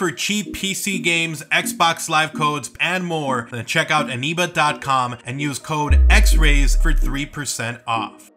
for cheap PC games, Xbox Live codes, and more, then check out aniba.com and use code XRAYZ for 3% off.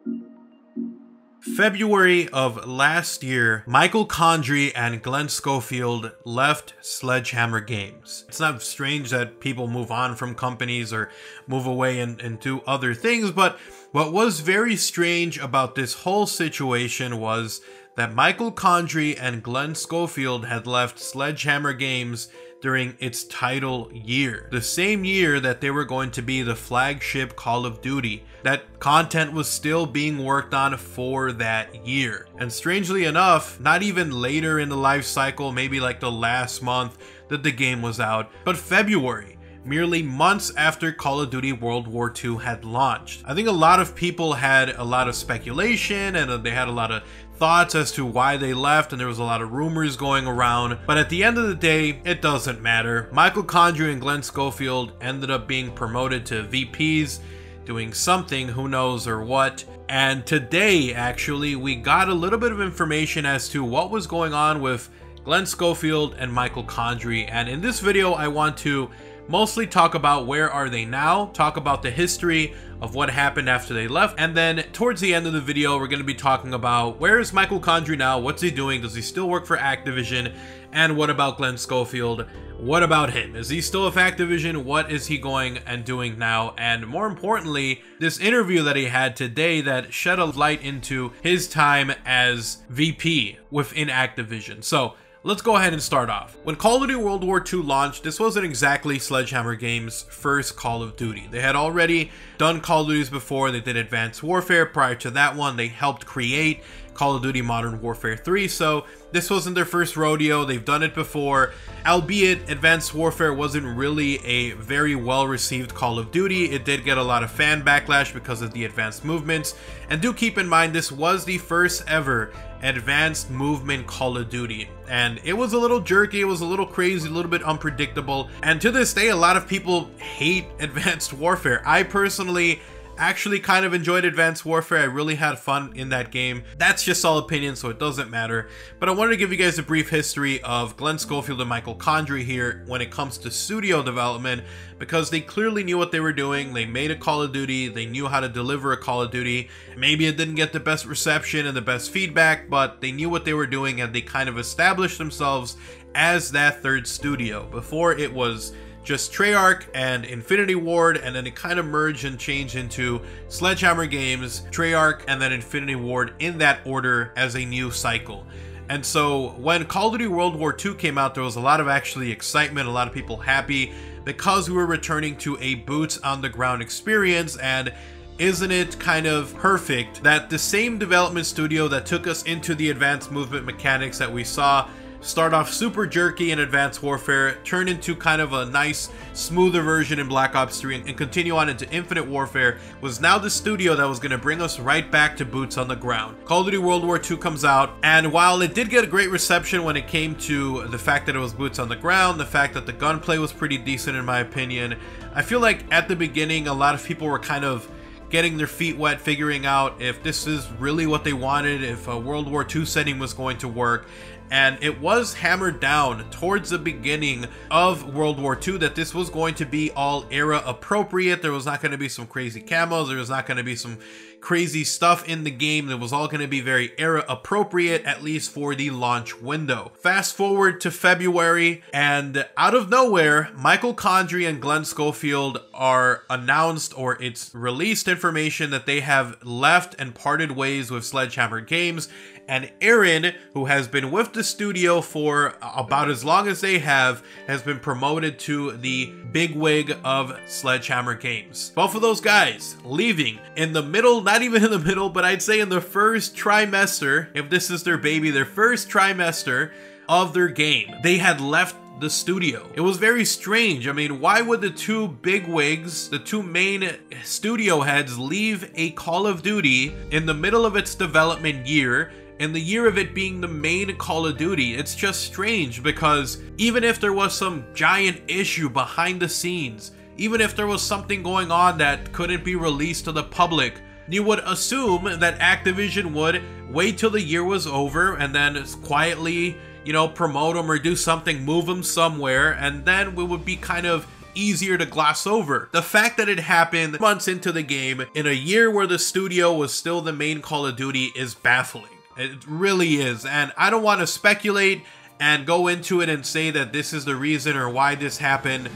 February of last year, Michael Condrey and Glen Schofield left Sledgehammer Games. It's not strange that people move on from companies or move away and do other things, but what was very strange about this whole situation was that Michael Condrey and Glen Schofield had left Sledgehammer Games during its title year. The same year that they were going to be the flagship Call of Duty. That content was still being worked on for that year. And strangely enough, not even later in the life cycle, maybe like the last month that the game was out, but February, merely months after Call of Duty World War II had launched. I think a lot of people had a lot of speculation and they had a lot of thoughts as to why they left, and there was a lot of rumors going around, but at the end of the day, it doesn't matter. Michael Condrey and Glen Schofield ended up being promoted to VPs, doing something, who knows or what. And today, actually, we got a little bit of information as to what was going on with Glen Schofield and Michael Condrey, and in this video, I want to mostly talk about where are they now, talk about the history of what happened after they left, and then towards the end of the video, we're going to be talking about where is Michael Condrey now, what's he doing, does he still work for Activision, and what about Glen Schofield, what about him, is he still with Activision, what is he going and doing now, and more importantly, this interview that he had today that shed a light into his time as VP within Activision. So let's go ahead and start off. When Call of Duty World War II launched, this wasn't exactly Sledgehammer Games' first Call of Duty. They had already done Call of Duties before. They did Advanced Warfare. Prior to that one, they helped create Call of Duty Modern Warfare 3, so this wasn't their first rodeo. They've done it before, albeit Advanced Warfare wasn't really a very well-received Call of Duty. It did get a lot of fan backlash because of the advanced movements, and do keep in mind this was the first ever advanced movement Call of Duty, and it was a little jerky, it was a little crazy, a little bit unpredictable, and to this day a lot of people hate Advanced Warfare. I personally actually kind of enjoyed Advanced Warfare. I really had fun in that game. That's just all opinion, so it doesn't matter. But I wanted to give you guys a brief history of Glen Schofield and Michael Condrey here when it comes to studio development, because they clearly knew what they were doing. They made a Call of Duty. They knew how to deliver a Call of Duty. Maybe it didn't get the best reception and the best feedback, but they knew what they were doing, and they kind of established themselves as that third studio. Before, it was just Treyarch and Infinity Ward, and then it kind of merged and changed into Sledgehammer Games, Treyarch, and then Infinity Ward in that order as a new cycle. And so when Call of Duty World War II came out, there was a lot of actually excitement, a lot of people happy because we were returning to a boots on the ground experience. And isn't it kind of perfect that the same development studio that took us into the advanced movement mechanics that we saw start off super jerky in Advanced Warfare, turn into kind of a nice, smoother version in Black Ops 3, and continue on into Infinite Warfare, was now the studio that was going to bring us right back to boots on the ground. Call of Duty World War II comes out, and while it did get a great reception when it came to the fact that it was boots on the ground, the fact that the gunplay was pretty decent in my opinion, I feel like at the beginning a lot of people were kind of getting their feet wet, figuring out if this is really what they wanted, if a World War II setting was going to work. And it was hammered down towards the beginning of World War II that this was going to be all era appropriate. There was not going to be some crazy camos. There was not going to be some crazy stuff in the game. That was all going to be very era appropriate, at least for the launch window. Fast forward to February, and out of nowhere, Michael Condrey and Glen Schofield are announced, or it's released information that they have left and parted ways with Sledgehammer Games. And Aaron, who has been with the studio for about as long as they have, has been promoted to the bigwig of Sledgehammer Games. Both of those guys leaving in the middle, not even in the middle, but I'd say in the first trimester, if this is their baby, their first trimester of their game. They had left the studio. It was very strange. I mean, why would the two bigwigs, the two main studio heads, leave a Call of Duty in the middle of its development year, in the year of it being the main Call of Duty? It's just strange, because even if there was some giant issue behind the scenes, even if there was something going on that couldn't be released to the public, you would assume that Activision would wait till the year was over and then quietly you know, promote him or do something, move him somewhere, and then it would be kind of easier to gloss over. The fact that it happened months into the game, in a year where the studio was still the main Call of Duty, is baffling. It really is, and I don't want to speculate and go into it and say that this is the reason or why this happened,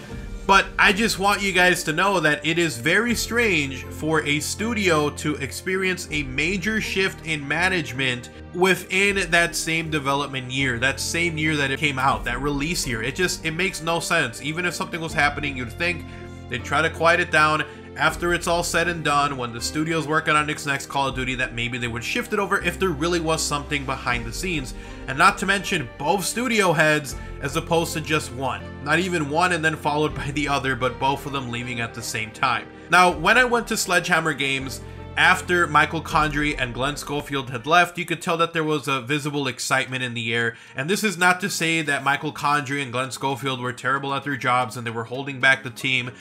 but I just want you guys to know that it is very strange for a studio to experience a major shift in management within that same development year, that same year that it came out, that release year. It makes no sense. Even if something was happening, you'd think they'd try to quiet it down after it's all said and done, when the studio's working on its next Call of Duty, that maybe they would shift it over if there really was something behind the scenes. And not to mention both studio heads as opposed to just one. Not even one and then followed by the other, but both of them leaving at the same time. Now, when I went to Sledgehammer Games, after Michael Condrey and Glenn Schofield had left, you could tell that there was a visible excitement in the air. And this is not to say that Michael Condrey and Glenn Schofield were terrible at their jobs and they were holding back the team,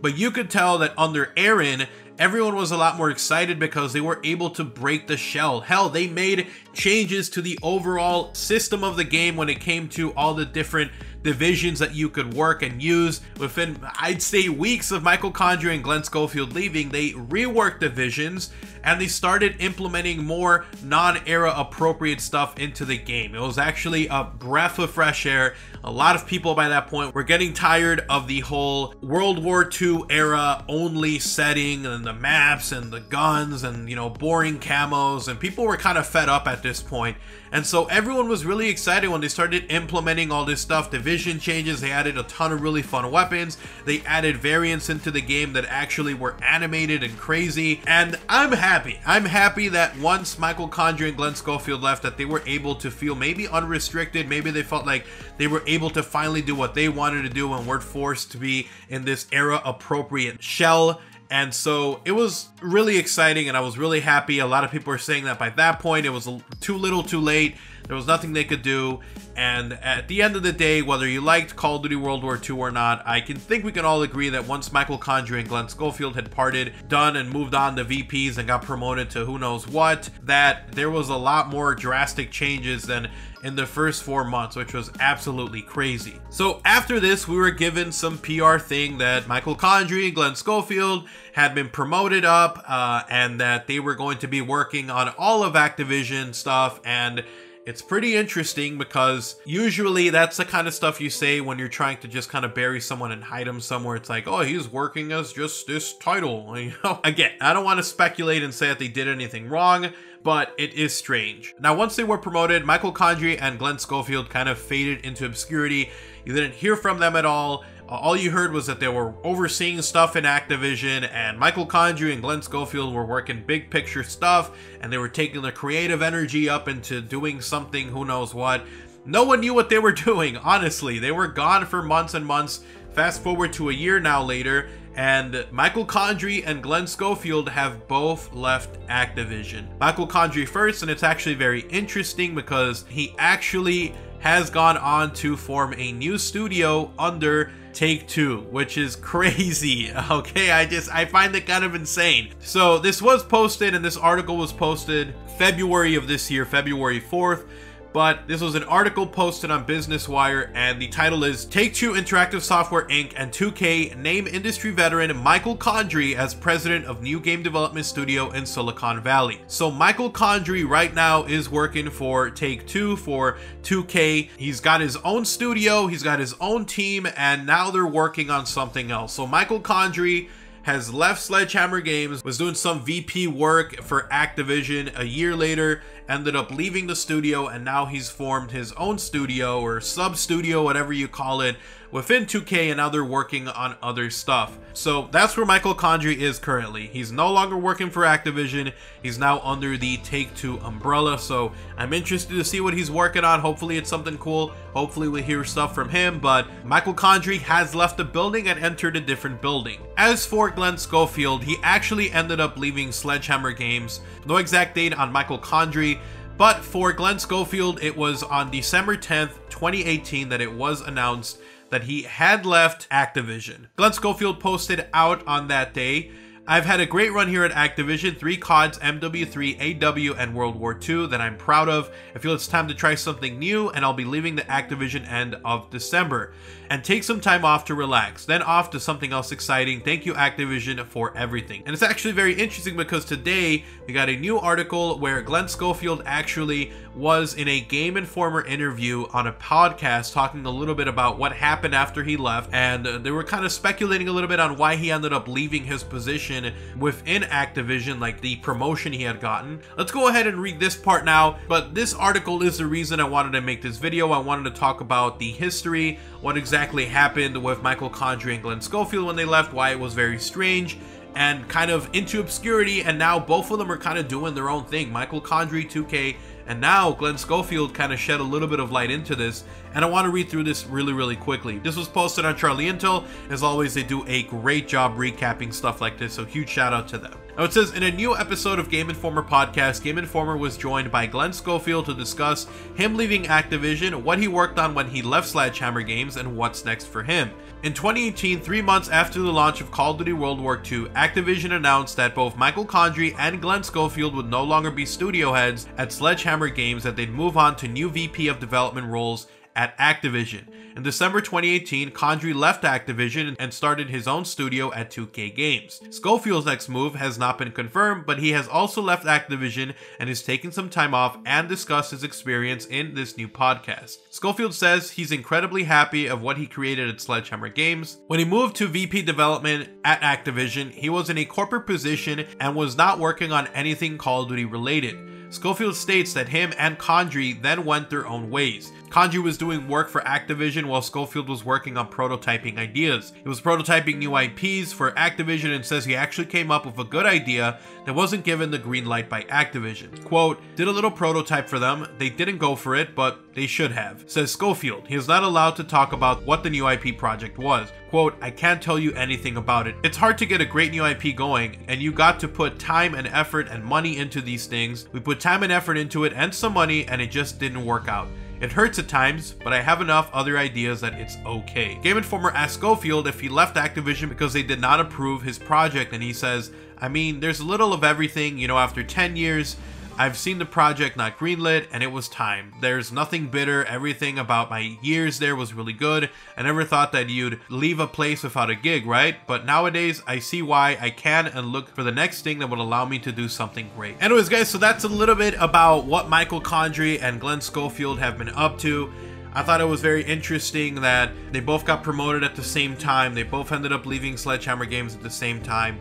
but you could tell that under Aaron, everyone was a lot more excited because they were able to break the shell. Hell, they made changes to the overall system of the game when it came to all the different divisions that you could work and use. Within, I'd say, weeks of Michael Condrey and Glenn Schofield leaving, they reworked divisions and they started implementing more non-era appropriate stuff into the game. It was actually a breath of fresh air. A lot of people by that point were getting tired of the whole World War II era only setting and the maps and the guns and, you know, boring camos, and people were kind of fed up at this point. And so everyone was really excited when they started implementing all this stuff. Division changes, they added a ton of really fun weapons. They added variants into the game that actually were animated and crazy. And I'm happy. I'm happy that once Michael Condrey and Glenn Schofield left, that they were able to feel maybe unrestricted. Maybe they felt like they were able to finally do what they wanted to do and weren't forced to be in this era appropriate shell. And so it was really exciting and I was really happy. A lot of people were saying that by that point it was too little too late. There was nothing they could do. And at the end of the day, whether you liked Call of Duty World War II or not, I think we can all agree that once Michael Condrey and Glenn Schofield had parted, done and moved on to VPs and got promoted to who knows what, that there was a lot more drastic changes than in the first 4 months, which was absolutely crazy. So after this, we were given some PR thing that Michael Condrey and Glenn Schofield had been promoted up and that they were going to be working on all of Activision stuff. And it's pretty interesting because usually that's the kind of stuff you say when you're trying to just kind of bury someone and hide them somewhere. It's like, oh, he's working as just this title. You know? Again, I don't want to speculate and say that they did anything wrong, but it is strange. Now, once they were promoted, Michael Condrey and Glenn Schofield kind of faded into obscurity. You didn't hear from them at all. All you heard was that they were overseeing stuff in Activision, and Michael Condrey and Glenn Schofield were working big picture stuff, and they were taking their creative energy up into doing something who knows what. No one knew what they were doing, honestly. They were gone for months and months. Fast forward to a year now later, and Michael Condrey and Glenn Schofield have both left Activision. Michael Condrey first, and it's actually very interesting because he actually has gone on to form a new studio under Take-Two, which is crazy. Okay, I find it kind of insane. So this was posted, and this article was posted February of this year, February 4th. But this was an article posted on Business Wire, and the title is Take-Two Interactive Software Inc. and 2K name industry veteran Michael Condrey as president of new game development studio in Silicon Valley. So Michael Condrey right now is working for Take-Two, for 2K. He's got his own studio, he's got his own team, and now they're working on something else. So Michael Condrey has left Sledgehammer Games, was doing some VP work for Activision. A year later, ended up leaving the studio, and now he's formed his own studio or sub-studio, whatever you call it, within 2K, and now they're working on other stuff. So that's where Michael Condrey is currently. He's no longer working for Activision. He's now under the Take-Two umbrella. So I'm interested to see what he's working on. Hopefully it's something cool. Hopefully we hear stuff from him. But Michael Condrey has left the building and entered a different building. As for Glenn Schofield, he actually ended up leaving Sledgehammer Games. No exact date on Michael Condrey, but for Glenn Schofield, it was on December 10th, 2018 that it was announced that he had left Activision. Glenn Schofield posted out on that day I've had a great run here at Activision, 3 CODs, MW3, AW, and World War II that I'm proud of. I feel it's time to try something new, and I'll be leaving the Activision end of December. And take some time off to relax, then off to something else exciting. Thank you, Activision, for everything. And it's actually very interesting because today we got a new article where Glen Schofield actually was in a Game Informer interview on a podcast talking a little bit about what happened after he left, and they were kind of speculating a little bit on why he ended up leaving his position within Activision, like the promotion he had gotten. Let's go ahead and read this part now, but this article is the reason I wanted to make this video. I wanted to talk about the history, what exactly happened with Michael Condrey and Glen Schofield when they left, why it was very strange, and kind of into obscurity, and now both of them are kind of doing their own thing. Michael Condrey, 2K, and now Glen Schofield kind of shed a little bit of light into this, and I want to read through this really quickly. This was posted on Charlie Intel. As always, they do a great job recapping stuff like this, so huge shout out to them. Now it says, in a new episode of Game Informer podcast, Game Informer was joined by Glen Schofield to discuss him leaving Activision, what he worked on when he left Sledgehammer Games, and what's next for him. In 2018, 3 months after the launch of Call of Duty World War II, Activision announced that both Michael Condrey and Glen Schofield would no longer be studio heads at Sledgehammer Games, that they'd move on to new VP of Development roles at Activision. In December 2018, Condrey left Activision and started his own studio at 2K Games. Schofield's next move has not been confirmed, but he has also left Activision and is taking some time off and discussed his experience in this new podcast. Schofield says he's incredibly happy of what he created at Sledgehammer Games. When he moved to VP development at Activision, he was in a corporate position and was not working on anything Call of Duty related. Schofield states that him and Condrey then went their own ways. Condrey was doing work for Activision while Schofield was working on prototyping ideas. He was prototyping new IPs for Activision and says he actually came up with a good idea that wasn't given the green light by Activision. Quote, did a little prototype for them, they didn't go for it, but they should have, says Schofield. He is not allowed to talk about what the new IP project was. Quote, I can't tell you anything about it. It's hard to get a great new IP going, and you got to put time and effort and money into these things. We put time and effort into it and some money, and it just didn't work out. It hurts at times, but I have enough other ideas that it's okay. Game Informer asked Schofield if he left Activision because they did not approve his project, and he says, I mean, there's a little of everything, you know, after 10 years, I've seen the project not greenlit, and it was time. There's nothing bitter. Everything about my years there was really good. I never thought that you'd leave a place without a gig, right? But nowadays, I see why I can and look for the next thing that would allow me to do something great. Anyways, guys, so that's a little bit about what Michael Condrey and Glen Schofield have been up to. I thought it was very interesting that they both got promoted at the same time. They both ended up leaving Sledgehammer Games at the same time.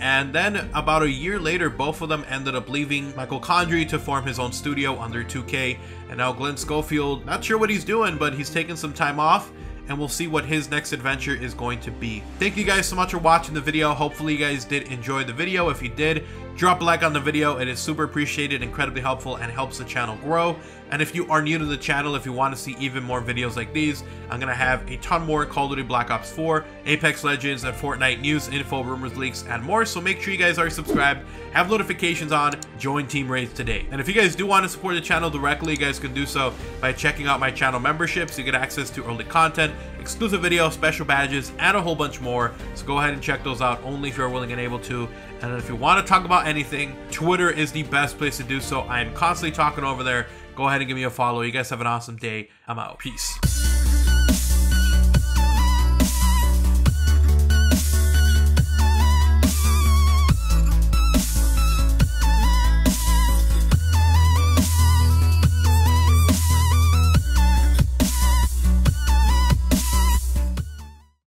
And then about a year later, both of them ended up leaving Michael Condrey to form his own studio under 2K. And now Glen Schofield, not sure what he's doing, but he's taking some time off, and we'll see what his next adventure is going to be. Thank you guys so much for watching the video. Hopefully you guys did enjoy the video. If you did, drop a like on the video. It is super appreciated, incredibly helpful, and helps the channel grow. And if you are new to the channel, if you want to see even more videos like these, I'm going to have a ton more Call of Duty Black Ops 4, Apex Legends, and Fortnite news, info, rumors, leaks, and more. So make sure you guys are subscribed, have notifications on, join Team Rayz today. And if you guys do want to support the channel directly, you guys can do so by checking out my channel membership, so you get access to early content, exclusive videos, special badges, and a whole bunch more. So go ahead and check those out only if you're willing and able to. And if you want to talk about anything, Twitter is the best place to do so. I am constantly talking over there. Go ahead and give me a follow. You guys have an awesome day. I'm out. Peace.